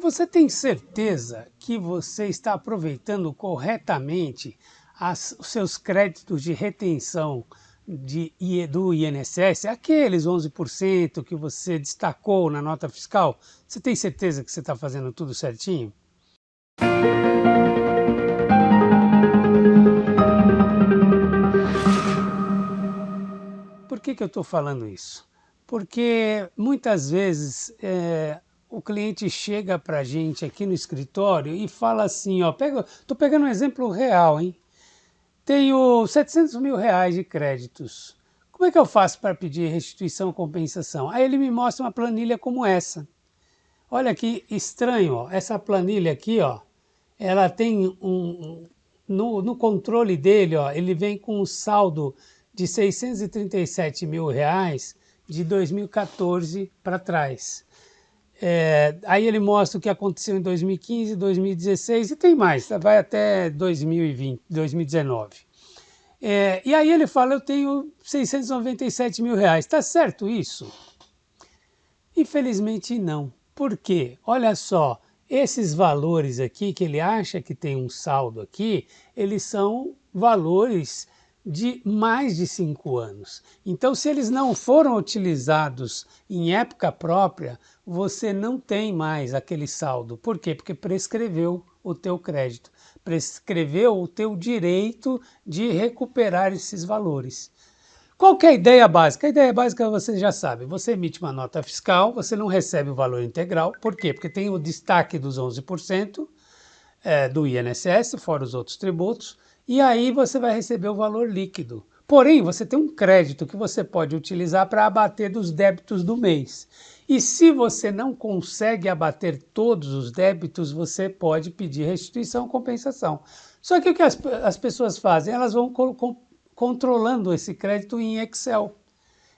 Você tem certeza que você está aproveitando corretamente os seus créditos de retenção do INSS, aqueles 11% que você destacou na nota fiscal? Você tem certeza que você está fazendo tudo certinho? Por que eu estou falando isso? Porque muitas vezes o cliente chega para a gente aqui no escritório e fala assim, ó, estou pegando um exemplo real, hein? Tenho 700 mil reais de créditos. Como é que eu faço para pedir restituição ou compensação? Aí ele me mostra uma planilha como essa. Olha que estranho, ó. Essa planilha aqui, ó, ela tem no controle dele, ó, ele vem com um saldo de 637 mil reais de 2014 para trás. Aí ele mostra o que aconteceu em 2015, 2016 e tem mais, vai até 2020, 2019. E aí ele fala, eu tenho 697 mil reais, está certo isso? Infelizmente não. Por quê? Olha só, esses valores aqui que ele acha que tem um saldo aqui, eles são valores de mais de 5 anos. Então, se eles não foram utilizados em época própria, você não tem mais aquele saldo. Por quê? Porque prescreveu o teu crédito, prescreveu o teu direito de recuperar esses valores. Qual que é a ideia básica? A ideia básica você já sabe, você emite uma nota fiscal, você não recebe o valor integral, por quê? Porque tem o destaque dos 11% do INSS, fora os outros tributos, e aí você vai receber o valor líquido. Porém, você tem um crédito que você pode utilizar para abater dos débitos do mês. E se você não consegue abater todos os débitos, você pode pedir restituição ou compensação. Só que o que as pessoas fazem? Elas vão controlando esse crédito em Excel.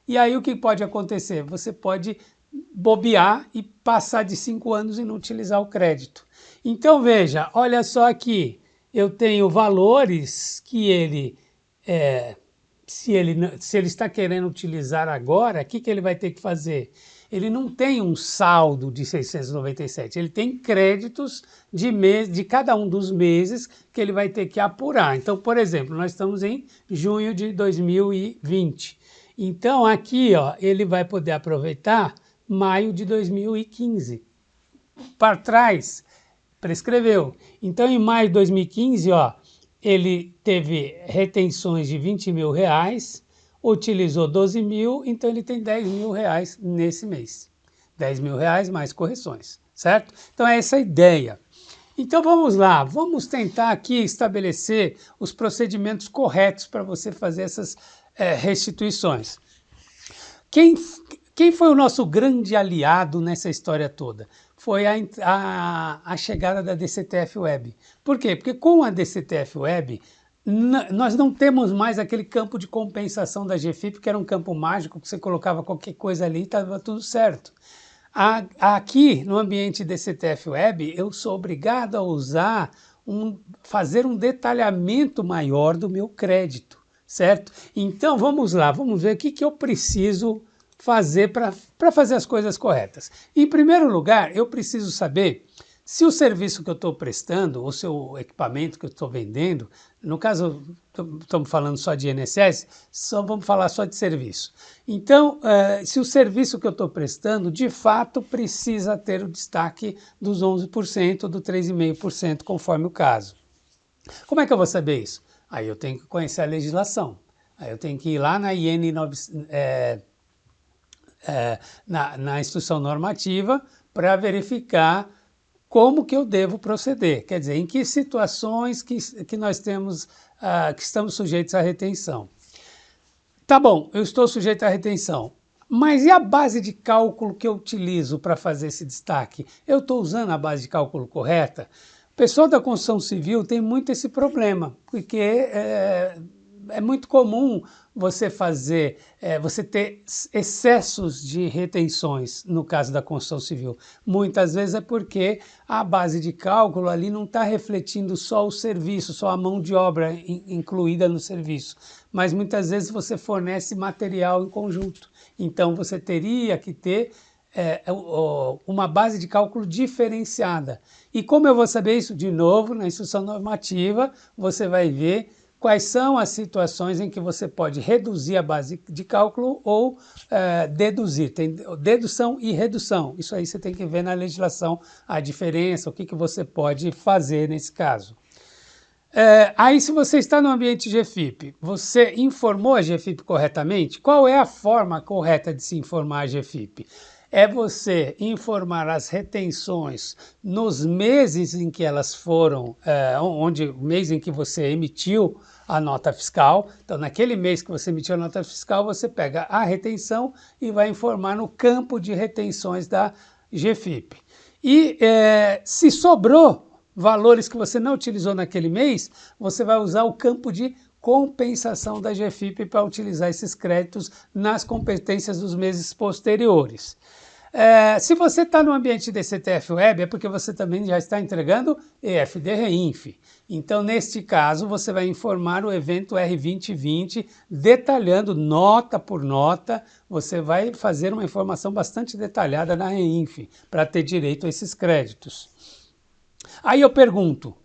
E aí o que pode acontecer? Você pode bobear e passar de 5 anos e não utilizar o crédito. Então veja, olha só aqui, eu tenho valores que se ele está querendo utilizar agora, o que ele vai ter que fazer? Ele não tem um saldo de 697, ele tem créditos de cada um dos meses que ele vai ter que apurar. Então, por exemplo, nós estamos em junho de 2020. Então, aqui, ó, ele vai poder aproveitar maio de 2015. Para trás, prescreveu. Então, em maio de 2015, ó, ele teve retenções de 20 mil reais, utilizou 12 mil, então ele tem 10 mil reais nesse mês. 10 mil reais mais correções, certo? Então é essa a ideia. Então vamos lá, vamos tentar aqui estabelecer os procedimentos corretos para você fazer essas restituições. Quem foi o nosso grande aliado nessa história toda? Foi a chegada da DCTF Web. Por quê? Porque com a DCTF Web, nós não temos mais aquele campo de compensação da GFIP, que era um campo mágico, que você colocava qualquer coisa ali e estava tudo certo. Aqui, no ambiente DCTF Web, eu sou obrigado a fazer um detalhamento maior do meu crédito, certo? Então, vamos lá, vamos ver o que eu preciso fazer para fazer as coisas corretas. Em primeiro lugar, eu preciso saber se o serviço que eu estou prestando, ou se o equipamento que eu estou vendendo, no caso, estamos falando só de INSS, vamos falar só de serviço. Então, se o serviço que eu estou prestando, de fato, precisa ter o destaque dos 11%, do 3,5%, conforme o caso. Como é que eu vou saber isso? Aí eu tenho que conhecer a legislação. Aí eu tenho que ir lá na IN na instrução normativa para verificar como que eu devo proceder, quer dizer, em que situações que nós temos, que estamos sujeitos à retenção. Tá bom, eu estou sujeito à retenção, mas e a base de cálculo que eu utilizo para fazer esse destaque? Eu estou usando a base de cálculo correta? O pessoal da construção civil tem muito esse problema, porque é muito comum você ter excessos de retenções no caso da construção civil. Muitas vezes é porque a base de cálculo ali não está refletindo só o serviço, só a mão de obra incluída no serviço, mas muitas vezes você fornece material em conjunto. Então você teria que ter uma base de cálculo diferenciada. E como eu vou saber isso? De novo, na instrução normativa, você vai ver quais são as situações em que você pode reduzir a base de cálculo ou deduzir. Tem dedução e redução. Isso aí você tem que ver na legislação a diferença, o que você pode fazer nesse caso. Aí, se você está no ambiente GFIP, você informou a GFIP corretamente? Qual é a forma correta de se informar a GFIP? É você informar as retenções nos meses em que elas foram, o mês em que você emitiu a nota fiscal. Então, naquele mês que você emitiu a nota fiscal, você pega a retenção e vai informar no campo de retenções da GFIP. E se sobrou valores que você não utilizou naquele mês, você vai usar o campo de compensação da GFIP para utilizar esses créditos nas competências dos meses posteriores. Se você está no ambiente DCTF Web, é porque você também já está entregando EFD-REINF. Então, neste caso, você vai informar o evento R2020, detalhando nota por nota. Você vai fazer uma informação bastante detalhada na REINF, para ter direito a esses créditos. Aí eu pergunto,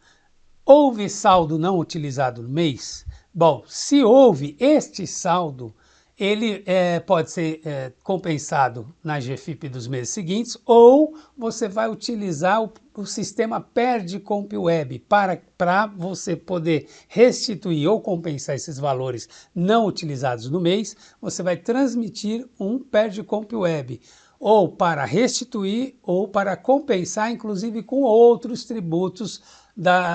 houve saldo não utilizado no mês? Bom, se houve este saldo, ele pode ser compensado na GFIP dos meses seguintes, ou você vai utilizar o sistema PERD-CompWeb para você poder restituir ou compensar esses valores não utilizados no mês. Você vai transmitir um PERD-CompWeb, ou para restituir ou para compensar, inclusive com outros tributos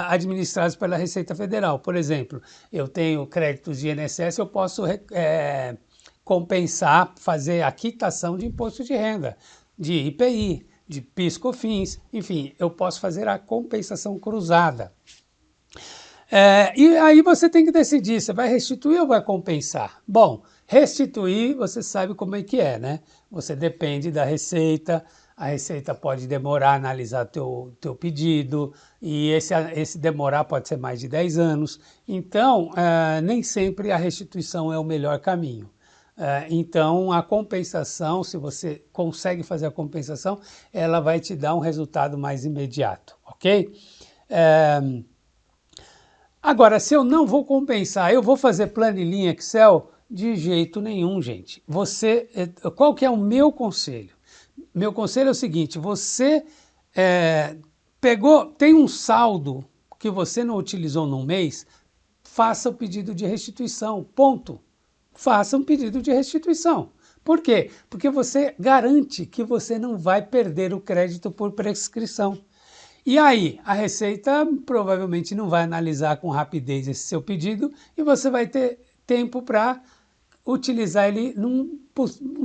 administrados pela Receita Federal. Por exemplo, eu tenho créditos de INSS, eu posso compensar, fazer a quitação de imposto de renda, de IPI, de PIS/COFINS, enfim, eu posso fazer a compensação cruzada. E aí você tem que decidir, você vai restituir ou vai compensar? Bom, restituir, você sabe como é que é, né? Você depende da Receita, a Receita pode demorar a analisar teu pedido, e esse demorar pode ser mais de 10 anos. Então, nem sempre a restituição é o melhor caminho. Então, a compensação, se você consegue fazer a compensação, ela vai te dar um resultado mais imediato, ok? Agora, se eu não vou compensar, eu vou fazer planilhinha Excel? De jeito nenhum, gente. Qual que é o meu conselho? Meu conselho é o seguinte, você tem um saldo que você não utilizou num mês, faça o pedido de restituição, ponto. Faça um pedido de restituição. Por quê? Porque você garante que você não vai perder o crédito por prescrição. E aí, a Receita provavelmente não vai analisar com rapidez esse seu pedido e você vai ter tempo para utilizar ele num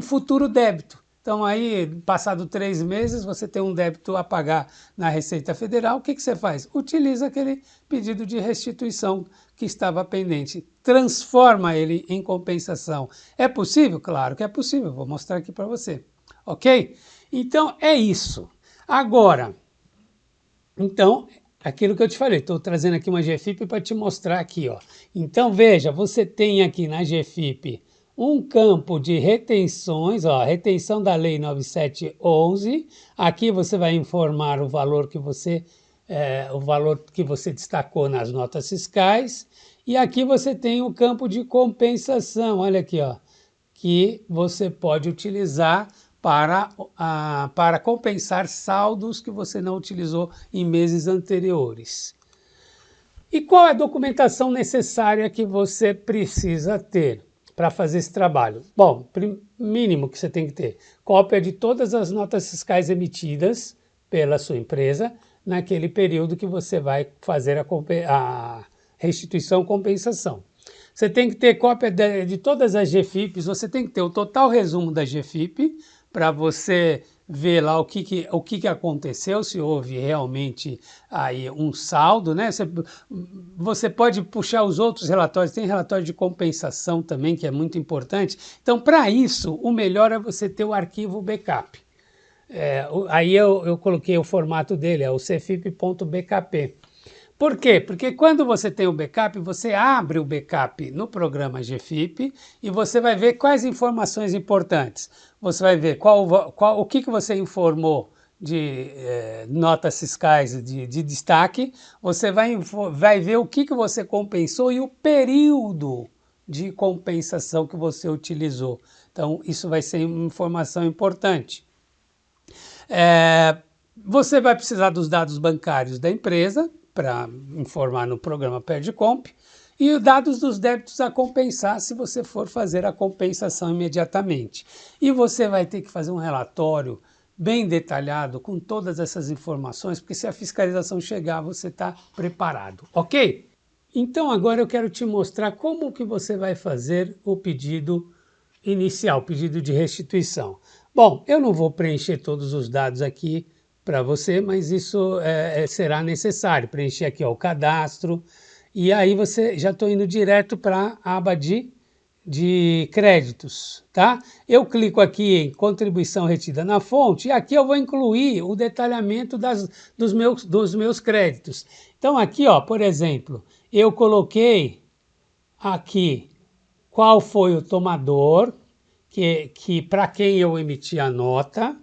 futuro débito. Então aí, passado 3 meses, você tem um débito a pagar na Receita Federal, o que você faz? Utiliza aquele pedido de restituição que estava pendente, transforma ele em compensação. É possível? Claro que é possível, vou mostrar aqui para você, ok? Então é isso. Agora, aquilo que eu te falei, estou trazendo aqui uma GFIP para te mostrar aqui, ó. Então veja, você tem aqui na GFIP um campo de retenções, ó, retenção da Lei 9711. Aqui você vai informar o valor que você destacou nas notas fiscais. E aqui você tem o campo de compensação, olha aqui, ó, que você pode utilizar para compensar saldos que você não utilizou em meses anteriores. E qual é a documentação necessária que você precisa ter para fazer esse trabalho? Bom, mínimo que você tem que ter, cópia de todas as notas fiscais emitidas pela sua empresa naquele período que você vai fazer a restituição compensação. Você tem que ter cópia de todas as GFIPs, você tem que ter o total resumo da GFIP, para você ver lá o que aconteceu, se houve realmente aí um saldo, né? Você pode puxar os outros relatórios, tem relatório de compensação também, que é muito importante. Então, para isso, o melhor é você ter o arquivo backup. Aí eu coloquei o formato dele, é o cfip.bkp. Por quê? Porque quando você tem o backup, você abre o backup no programa GFIP e você vai ver quais informações importantes. Você vai ver o que você informou de notas fiscais de destaque, você vai ver o que você compensou e o período de compensação que você utilizou. Então, isso vai ser uma informação importante. Você vai precisar dos dados bancários da empresa para informar no programa PerdComp e os dados dos débitos a compensar se você for fazer a compensação imediatamente. E você vai ter que fazer um relatório bem detalhado com todas essas informações, porque se a fiscalização chegar, você está preparado, ok? Então agora eu quero te mostrar como que você vai fazer o pedido inicial, pedido de restituição. Bom, eu não vou preencher todos os dados aqui para você, mas isso será necessário. Preencher aqui ó, o cadastro e aí você já estou indo direto para a aba de créditos, tá? Eu clico aqui em contribuição retida na fonte e aqui eu vou incluir o detalhamento dos meus créditos. Então aqui, ó, por exemplo, eu coloquei aqui qual foi o tomador, que para quem eu emiti a nota,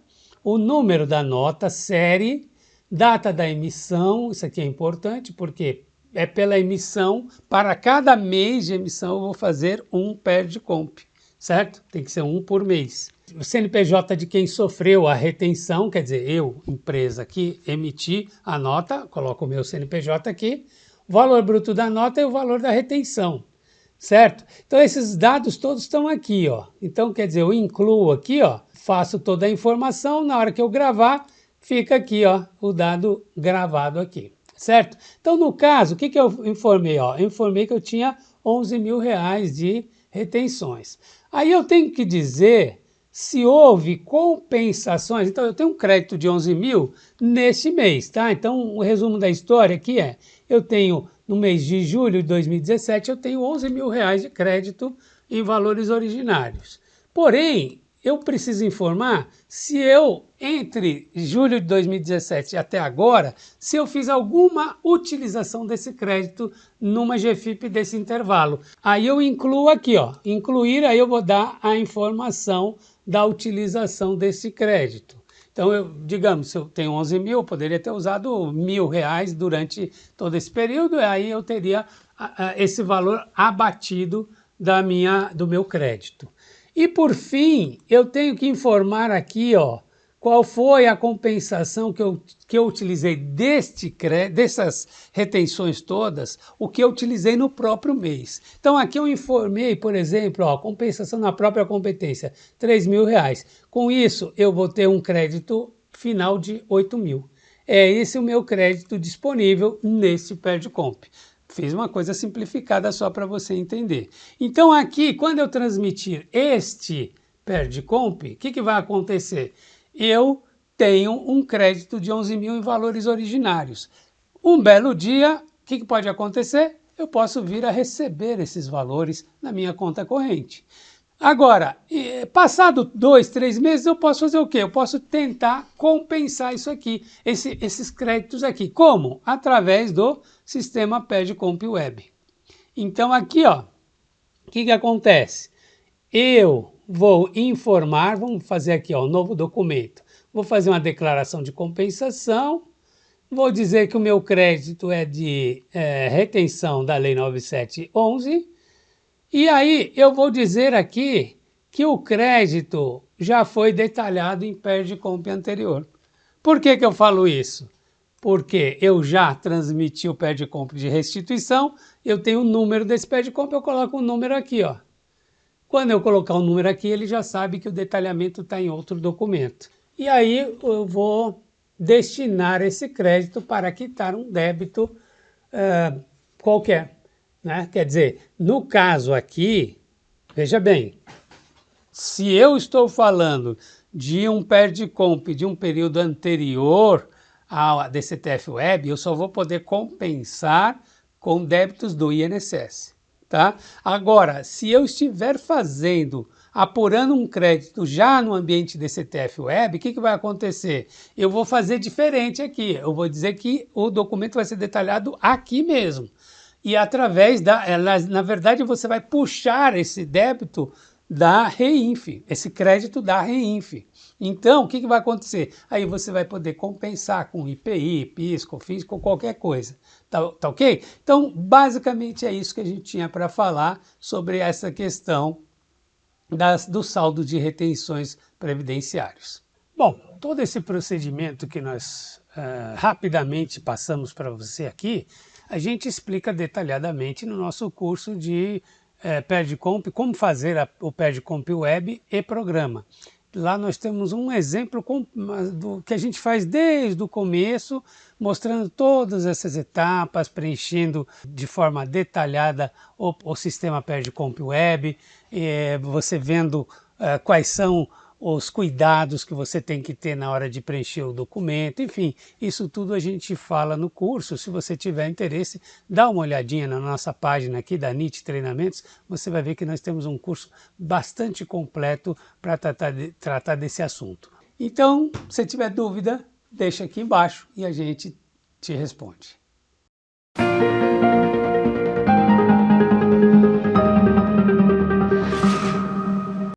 o número da nota, série, data da emissão, isso aqui é importante porque é pela emissão, para cada mês de emissão eu vou fazer um PerdComp, certo? Tem que ser um por mês. O CNPJ de quem sofreu a retenção, quer dizer, eu, empresa que emiti a nota, coloco o meu CNPJ aqui, o valor bruto da nota e o valor da retenção, certo? Então esses dados todos estão aqui, ó. Então quer dizer, eu incluo aqui, ó, faço toda a informação, na hora que eu gravar, fica aqui, ó, o dado gravado aqui. Certo? Então, no caso, o que eu informei? Ó? Eu informei que eu tinha 11 mil reais de retenções. Aí eu tenho que dizer se houve compensações. Então, eu tenho um crédito de 11 mil neste mês, tá? Então, o resumo da história aqui é, eu tenho, no mês de julho de 2017, eu tenho 11 mil reais de crédito em valores originários. Porém, eu preciso informar se eu, entre julho de 2017 até agora, se eu fiz alguma utilização desse crédito numa GFIP desse intervalo. Aí eu incluo aqui, ó, incluir, aí eu vou dar a informação da utilização desse crédito. Então, digamos, se eu tenho 11 mil, eu poderia ter usado R$1.000 durante todo esse período, e aí eu teria esse valor abatido do meu crédito. E por fim, eu tenho que informar aqui, ó, qual foi a compensação que eu utilizei dessas retenções todas, o que eu utilizei no próprio mês. Então aqui eu informei, por exemplo, ó, compensação na própria competência, R$3.000. Com isso, eu vou ter um crédito final de 8 mil. É esse o meu crédito disponível nesse PerdComp. Fiz uma coisa simplificada só para você entender. Então aqui, quando eu transmitir este PerdComp, o que vai acontecer? Eu tenho um crédito de 11 mil em valores originários. Um belo dia, o que pode acontecer? Eu posso vir a receber esses valores na minha conta corrente. Agora, passado 2, 3 meses, eu posso fazer o quê? Eu posso tentar compensar isso aqui, esses créditos aqui. Como? Através do sistema PerdComp Web. Então aqui, ó, o que acontece? Eu vou informar, vamos fazer aqui, ó, um novo documento. Vou fazer uma declaração de compensação, vou dizer que o meu crédito é de retenção da Lei 9711, e aí eu vou dizer aqui que o crédito já foi detalhado em PerdComp anterior. Por que eu falo isso? Porque eu já transmiti o PerdComp de restituição, eu tenho o número desse PerdComp, eu coloco o número aqui, ó. Quando eu colocar o número aqui, ele já sabe que o detalhamento está em outro documento. E aí eu vou destinar esse crédito para quitar um débito qualquer. Né? Quer dizer, no caso aqui, veja bem, se eu estou falando de um PerdComp de um período anterior à DCTF Web, eu só vou poder compensar com débitos do INSS. Tá? Agora, se eu estiver fazendo apurando um crédito já no ambiente DCTF Web, o que vai acontecer? Eu vou fazer diferente aqui, eu vou dizer que o documento vai ser detalhado aqui mesmo. E através na verdade você vai puxar esse débito da REINF, esse crédito da REINF. Então, o que vai acontecer? Aí você vai poder compensar com IPI, PIS, COFINS, com qualquer coisa. Tá ok? Então, basicamente é isso que a gente tinha para falar sobre essa questão do saldo de retenções previdenciários. Bom, todo esse procedimento que nós rapidamente passamos para você aqui, a gente explica detalhadamente no nosso curso de PERDComp, como fazer o PERDComp Web e programa. Lá nós temos um exemplo do que a gente faz desde o começo, mostrando todas essas etapas, preenchendo de forma detalhada o sistema PERDComp Web, você vendo quais são os cuidados que você tem que ter na hora de preencher o documento, enfim, isso tudo a gente fala no curso. Se você tiver interesse, dá uma olhadinha na nossa página aqui da NIT Treinamentos, você vai ver que nós temos um curso bastante completo para tratar desse assunto. Então, se tiver dúvida, deixa aqui embaixo e a gente te responde.